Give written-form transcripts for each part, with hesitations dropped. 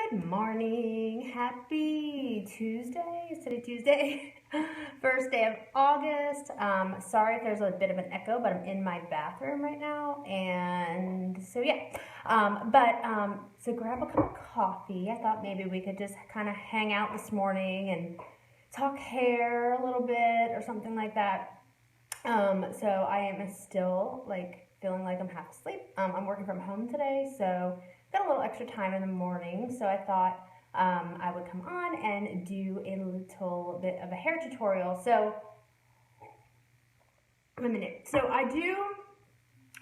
Good morning. Happy Tuesday. Is today Tuesday? First day of August. Sorry if there's a bit of an echo, but I'm in my bathroom right now. And so, yeah. So grab a cup of coffee. I thought maybe we could just kind of hang out this morning and talk hair a little bit or something like that. So I am still feeling like I'm half asleep. I'm working from home today, so got a little extra time in the morning, so I thought I would come on and do a little bit of a hair tutorial. So, a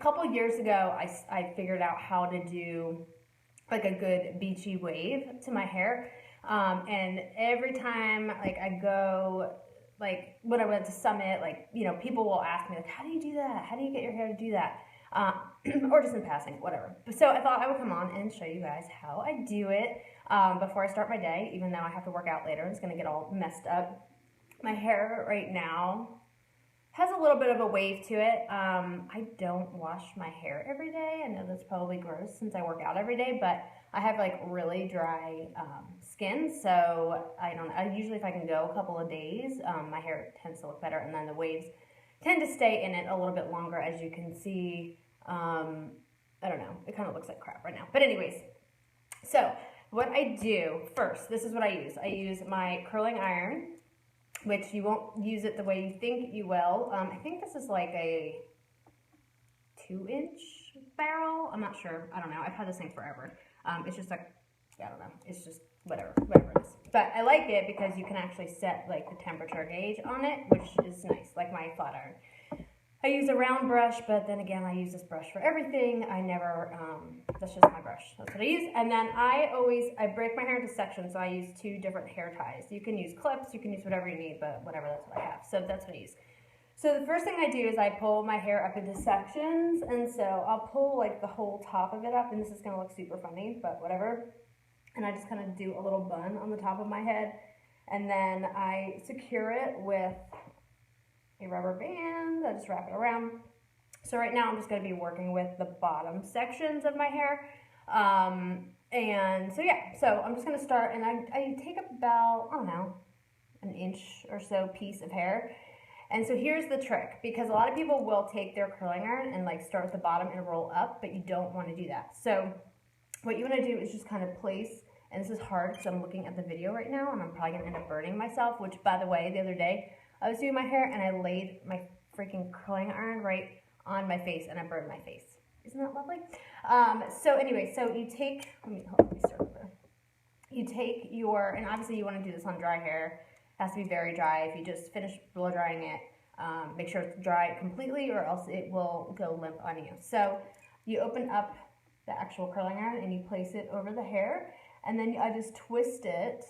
couple years ago, I figured out how to do like a good beachy wave to my hair. And every time I go, when I went to Summit, people will ask me how do you do that? How do you get your hair to do that? Or just in passing, whatever. So I thought I would come on and show you guys how I do it before I start my day, even though I have to work out later. It's going to get all messed up. My hair right now has a little bit of a wave to it. I don't wash my hair every day. I know that's probably gross since I work out every day, but I have really dry skin, so I usually, if I can go a couple of days, my hair tends to look better, and then the waves tend to stay in it a little bit longer, as you can see. I don't know, it kind of looks like crap right now, but anyways, so what I do first, this is what I use. I use my curling iron, which you won't use it the way you think you will. I think this is like a 2-inch barrel. I'm not sure. I don't know. I've had this thing forever. It's just I don't know. It's just whatever it is. But I like it because you can actually set the temperature gauge on it, which is nice, like my flat iron. I use a round brush, but then again, I use this brush for everything. I never, that's just my brush. That's what I use. And then I break my hair into sections, so I use 2 different hair ties. You can use clips, you can use whatever you need, but whatever, that's what I have. So that's what I use. So the first thing I do is I pull my hair up into sections, and so I'll pull the whole top of it up, and this is gonna look super funny, but whatever. And I just kind of do a little bun on the top of my head, and then I secure it with a rubber band. I just wrap it around. So right now I'm just going to be working with the bottom sections of my hair. And so yeah, so I'm just going to start, and I take about, I don't know, an inch or so piece of hair. And so here's the trick, because a lot of people will take their curling iron and start at the bottom and roll up, but you don't want to do that. So what you want to do is just kind of place, and this is hard because I'm looking at the video right now and I'm probably going to end up burning myself, which, by the way, the other day I was doing my hair and I laid my freaking curling iron right on my face and I burned my face. Isn't that lovely? So anyway, so you take, let me start over. You take your, and obviously you want to do this on dry hair. It has to be very dry. If you just finish blow drying it, make sure it's dry completely or else it will go limp on you. So you open up the actual curling iron and you place it over the hair, and then I just twist it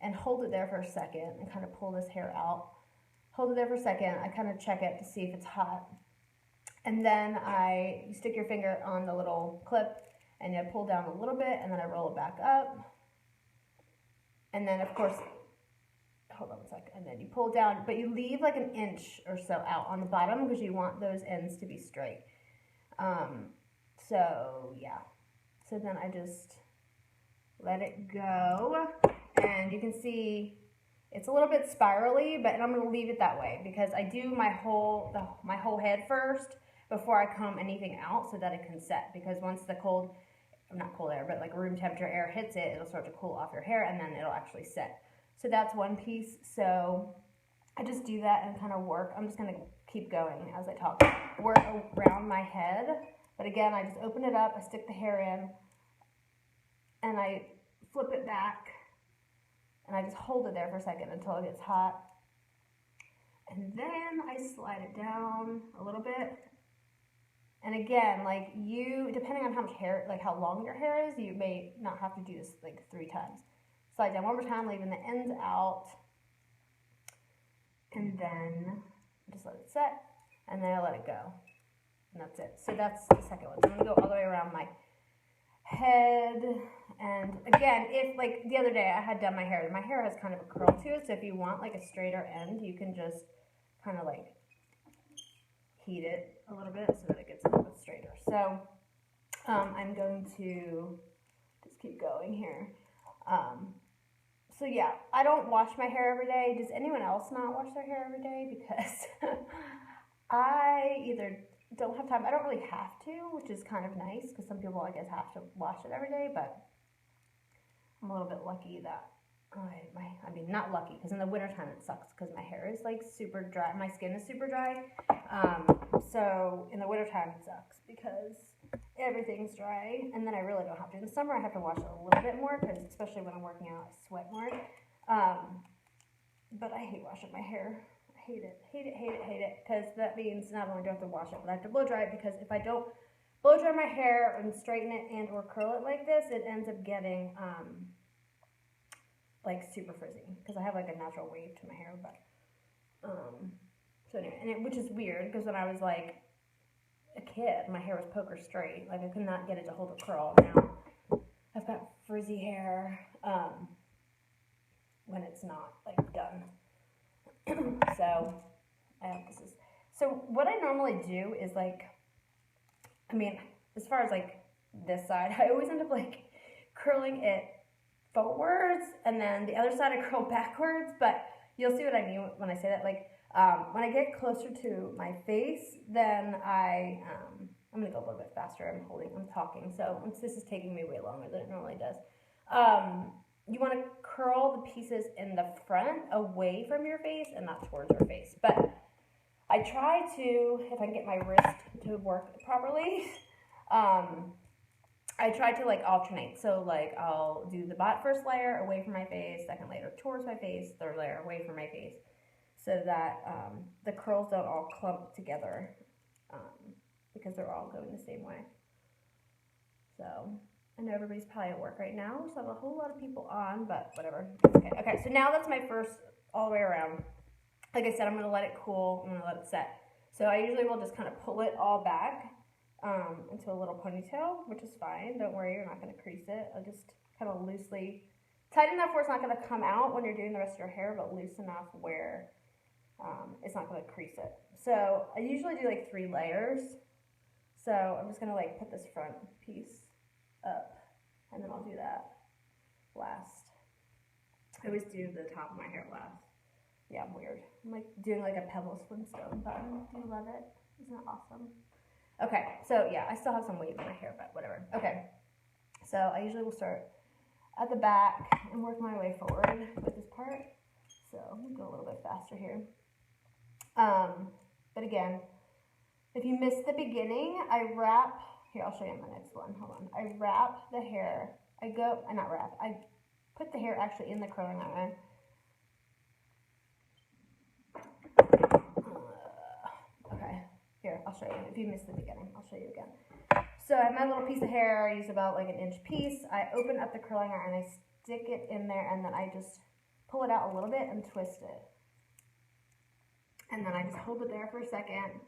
and hold it there for a second and kind of pull this hair out. Hold it there for a second. I kind of check it to see if it's hot. And then you stick your finger on the little clip and you pull down a little bit, and then I roll it back up. And then of course, hold on a sec, and then you pull down, but you leave an inch or so out on the bottom because you want those ends to be straight. So yeah, so then I just let it go, and you can see it's a little bit spirally, but I'm going to leave it that way because I do my whole head first before I comb anything out so that it can set, because once the not cold air, but room temperature air hits it, it'll start to cool off your hair and then it'll actually set. So that's one piece. So I just do that and kind of work. I'm just going to keep going as I talk. Work around my head, but again, I just open it up, I stick the hair in, and I flip it back. And I just hold it there for a second until it gets hot. And then I slide it down a little bit. And again, depending on how much hair, how long your hair is, you may not have to do this 3 times. Slide down one more time, leaving the ends out. And then just let it set. And then I let it go. And that's it. So that's the second one. So I'm going to go all the way around my head. And again, if the other day I had done my hair has kind of a curl to it, so if you want a straighter end, you can just kind of heat it a little bit so that it gets a little bit straighter. So I'm going to just keep going here. Um, so yeah, I don't wash my hair every day. Does anyone else not wash their hair every day? Because I either don't have time. I don't really have to, which is kind of nice because some people, I guess, have to wash it every day. But I'm a little bit lucky that I mean, not lucky because in the wintertime it sucks because my hair is like super dry. My skin is super dry. So in the wintertime it sucks because everything's dry, and then I really don't have to. In the summer I have to wash it a little bit more because especially when I'm working out, I sweat more. But I hate washing my hair. I hate it, hate it, hate it, hate it, because that means not only do I have to wash it, but I have to blow dry it, because if I don't blow dry my hair and straighten it and or curl it like this, it ends up getting like super frizzy because I have like a natural wave to my hair. But so anyway, which is weird because when I was like a kid, my hair was poker straight. Like I could not get it to hold a curl. Now I've got frizzy hair when it's not like done. So so what I normally do is like, I mean, as far as like this side, I always end up like curling it forwards, and then the other side I curl backwards. But you'll see what I mean when I say that. Like when I get closer to my face, then I'm gonna go a little bit faster. I'm talking, so this is taking me way longer than it normally does. You want to curl the pieces in the front away from your face and not towards your face. But I try to, if I can get my wrist to work properly, I try to like alternate. So like I'll do the first layer away from my face, second layer towards my face, third layer away from my face, so that the curls don't all clump together because they're all going the same way. So I know everybody's probably at work right now, so I have a whole lot of people on, but whatever. Okay, okay, so now that's my first all the way around. Like I said, I'm going to let it cool. I'm going to let it set. So I usually will just kind of pull it all back into a little ponytail, which is fine. Don't worry, you're not going to crease it. I'll just kind of loosely, tight enough where it's not going to come out when you're doing the rest of your hair, but loose enough where it's not going to crease it. So I usually do like 3 layers. So I'm just going to like put this front piece up, and then I'll do that last. I always do the top of my hair last. Yeah, I'm weird. I'm like doing like a Pebbles Flintstone bun. Do you love it? Isn't it awesome? Okay, so yeah, I still have some wave in my hair, but whatever. Okay, so I usually will start at the back and work my way forward with this part. So I'm gonna go a little bit faster here. But again, if you missed the beginning, I wrap, here I'll show you my next one, hold on. I wrap the hair, I put the hair actually in the curling iron. Okay, here, I'll show you. If you missed the beginning, I'll show you again. So I have my little piece of hair. I use about like an inch piece. I open up the curling iron and I stick it in there, and then I just pull it out a little bit and twist it. And then I just hold it there for a second,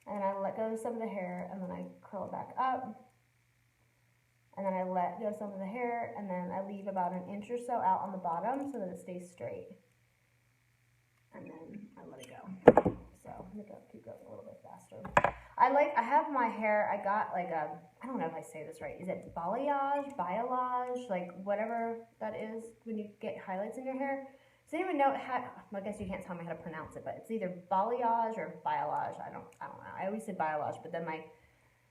and I let go of some of the hair, and then I curl it back up. And then I let go of some of the hair, and then I leave about an inch or so out on the bottom so that it stays straight. And then I let it go. So I'm gonna keep going a little bit faster. I have my hair, I got like I don't know if I say this right. Is it balayage, like whatever that is when you get highlights in your hair? Does anyone know I guess you can't tell me how to pronounce it, but it's either balayage or balayage. I don't know. I always said balayage, but then my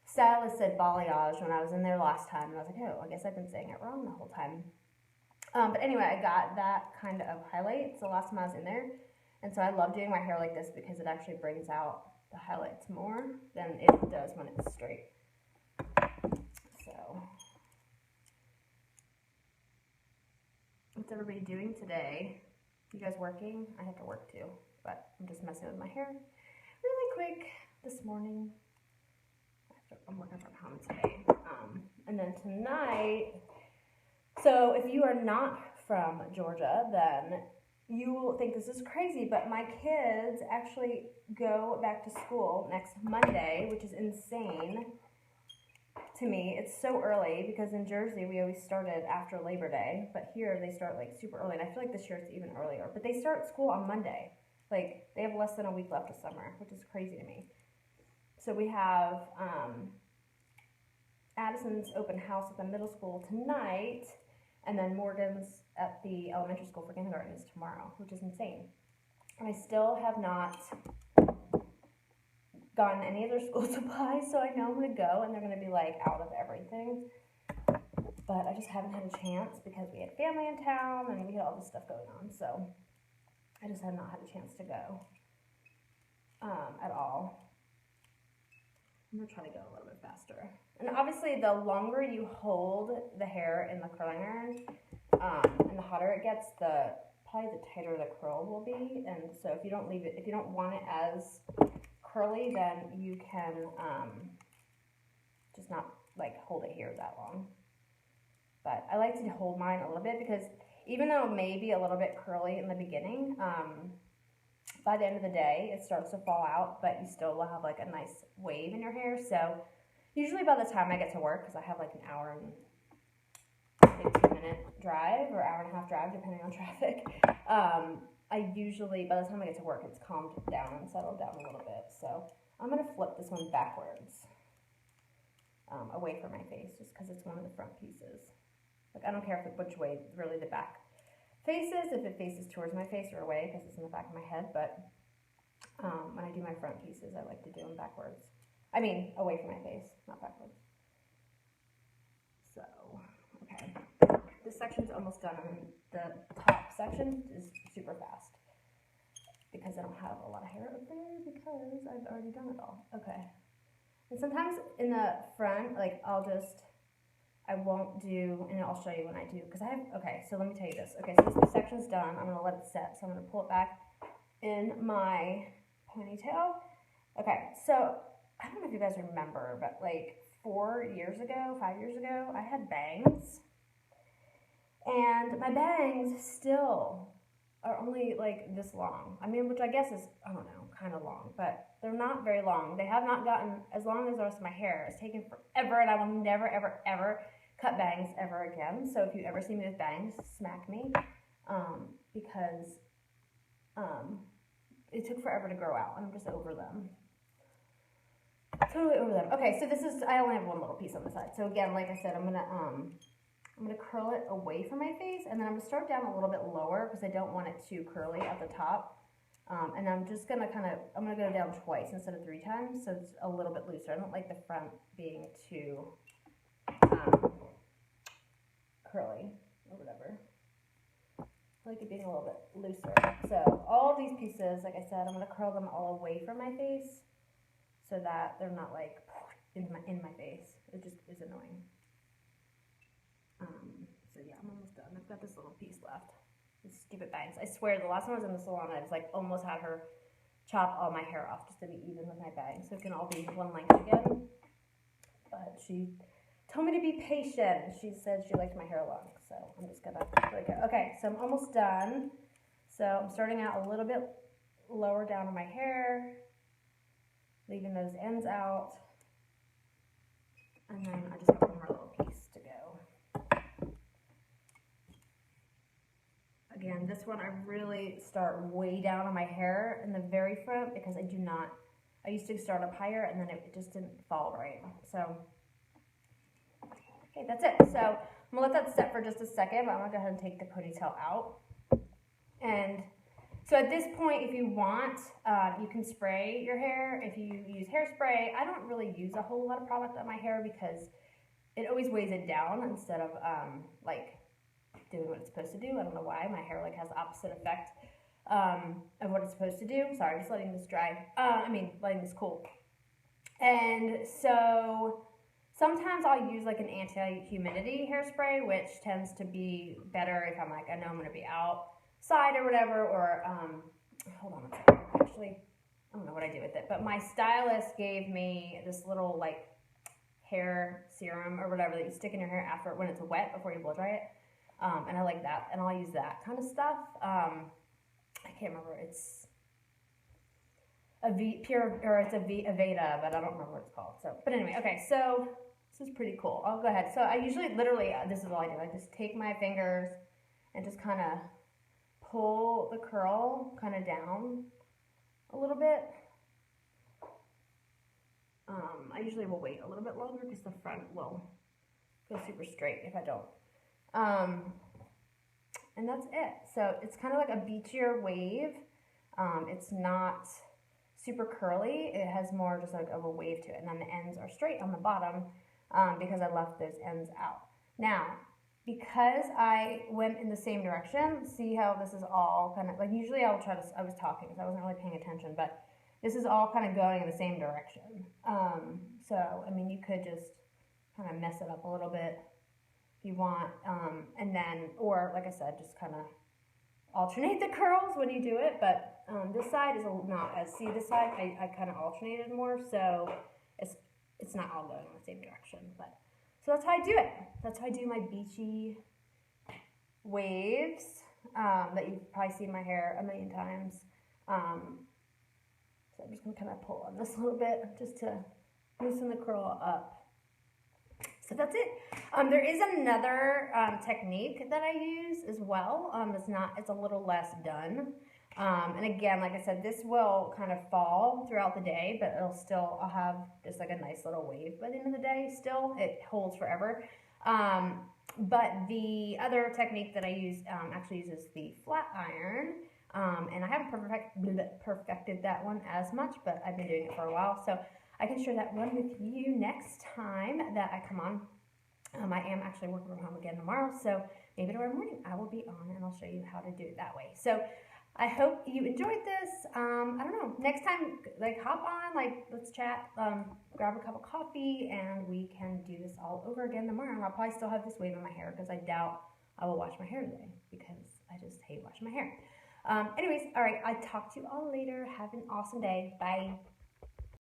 stylist said balayage when I was in there last time, and I was like, oh, I guess I've been saying it wrong the whole time. But anyway, I got that kind of highlights the last time I was in there. And so I love doing my hair like this because it actually brings out the highlights more than it does when it's straight. So, what's everybody doing today? You guys working? I have to work too, but I'm just messing with my hair really quick this morning. I'm working from home today. And then tonight, so if you are not from Georgia, then you will think this is crazy, but my kids actually go back to school next Monday, which is insane to me. It's so early because in Jersey we always started after Labor Day, but here they start like super early, and I feel like this year it's even earlier. But they start school on Monday. Like they have less than a week left of summer, which is crazy to me. So we have Addison's open house at the middle school tonight. And then Morgan's at the elementary school for kindergarten is tomorrow, which is insane. And I still have not gotten any of their school supplies, so I know I'm going to go and they're going to be like out of everything. But I just haven't had a chance because we had family in town and we had all this stuff going on, so I just have not had a chance to go at all. I'm going to try to go a little bit faster. And obviously, the longer you hold the hair in the curling iron, and the hotter it gets, probably the tighter the curl will be. And so if you don't leave it, if you don't want it as curly, then you can just not like hold it here that long. But I like to hold mine a little bit because even though it may be a little bit curly in the beginning, by the end of the day, it starts to fall out, but you still will have like a nice wave in your hair. So usually by the time I get to work, because I have like an hour and 15-minute drive or hour and a half drive, depending on traffic, I usually, by the time I get to work, it's calmed down and settled down a little bit. So I'm going to flip this one backwards, away from my face, just because it's one of the front pieces. Like, I don't care which way really the back faces, if it faces towards my face or away, because it's in the back of my head, but when I do my front pieces, I like to do them backwards. I mean, away from my face, not backwards. So, okay. This section's almost done, and the top section is super fast because I don't have a lot of hair up there because I've already done it all. Okay. And sometimes in the front, like, I won't do, and I'll show you when I do, because okay, so let me tell you this. Okay, so this section's done. I'm going to let it set, so I'm going to pull it back in my ponytail. Okay, so I don't know if you guys remember, but like 5 years ago, I had bangs, and my bangs still are only like this long. I mean, which I guess is, I don't know, kind of long, but they're not very long. They have not gotten as long as the rest of my hair. It's taken forever, and I will never, ever, ever cut bangs ever again. So if you ever see me with bangs, smack me, because it took forever to grow out, and I'm just over them. Totally over them. Okay, so I only have one little piece on the side. So again, like I said, I'm gonna curl it away from my face, and then I'm gonna start down a little bit lower because I don't want it too curly at the top. And I'm just gonna I'm gonna go down twice instead of 3 times, so it's a little bit looser. I don't like the front being too curly or whatever. I like it being a little bit looser. So all these pieces, like I said, I'm gonna curl them all away from my face so that they're not like in my face. It just is annoying. So yeah, I'm almost done. I've got this little piece left. These stupid bangs. I swear, the last time I was in the salon, I was like almost had her chop all my hair off just to be even with my bangs, so it can all be one length again. But she told me to be patient. She said she liked my hair long, so I'm just gonna let it go. Okay, so I'm almost done. So I'm starting out a little bit lower down in my hair, leaving those ends out, and then I just have one more little piece to go. Again, this one I really start way down on my hair in the very front because I used to start up higher and then it just didn't fall right. So, okay, that's it. So I'm gonna let that set for just a second, but I'm gonna go ahead and take the ponytail out. And so at this point, if you want, you can spray your hair. If you use hairspray, I don't really use a whole lot of product on my hair because it always weighs it down instead of like doing what it's supposed to do. I don't know why. My hair like has the opposite effect of what it's supposed to do. Sorry, just letting this dry. Letting this cool. And so sometimes I'll use like an anti-humidity hairspray, which tends to be better if I'm like, I know I'm going to be outside or whatever, or hold on a second. Actually, I don't know what I do with it, but my stylist gave me this little like hair serum or whatever that you stick in your hair after when it's wet before you blow dry it. And I like that, and I'll use that kind of stuff. I can't remember. It's Aveda, but I don't remember what it's called. So, but anyway, okay. So this is pretty cool. I'll go ahead. So I usually, literally, this is all I do. I just take my fingers and just kind of pull the curl kind of down a little bit. I usually will wait a little bit longer because the front will go super straight if I don't. And that's it. So it's kind of like a beachier wave. It's not super curly. It has more just like of a wave to it. And then the ends are straight on the bottom because I left those ends out. Now, because I went in the same direction, see how this is all kind of, like usually I was talking because I wasn't really paying attention, but this is all kind of going in the same direction. So, I mean, you could just kind of mess it up a little bit if you want. And then, or like I said, just kind of alternate the curls when you do it. But this side is not as, see this side, I kind of alternated more, so it's not all going in the same direction. But so that's how I do it. That's how I do my beachy waves that you've probably seen my hair a million times. So I'm just going to kind of pull on this a little bit just to loosen the curl up. So that's it. There is another technique that I use as well. It's a little less done. And again, like I said, this will kind of fall throughout the day, but I'll have just like a nice little wave by the end of the day still. It holds forever. But the other technique that I use actually uses the flat iron. And I haven't perfected that one as much, but I've been doing it for a while. So I can share that one with you next time that I come on. I am actually working from home again tomorrow, so maybe tomorrow morning I will be on and I'll show you how to do it that way. So I hope you enjoyed this. I don't know, next time, like hop on, like let's chat, grab a cup of coffee, and we can do this all over again tomorrow. And I'll probably still have this wave in my hair because I doubt I will wash my hair today because I just hate washing my hair. Anyways, all right, I'll talk to you all later. Have an awesome day. Bye.